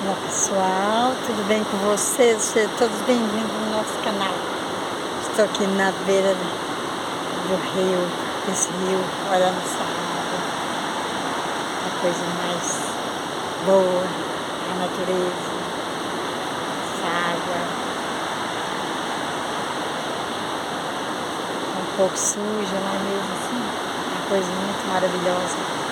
Olá pessoal, tudo bem com vocês? Sejam todos bem-vindos no nosso canal. Estou aqui na beira do rio, desse rio, olhando essa água. A coisa mais boa, a natureza, essa água. Um pouco suja, não é mesmo assim? Uma coisa muito maravilhosa.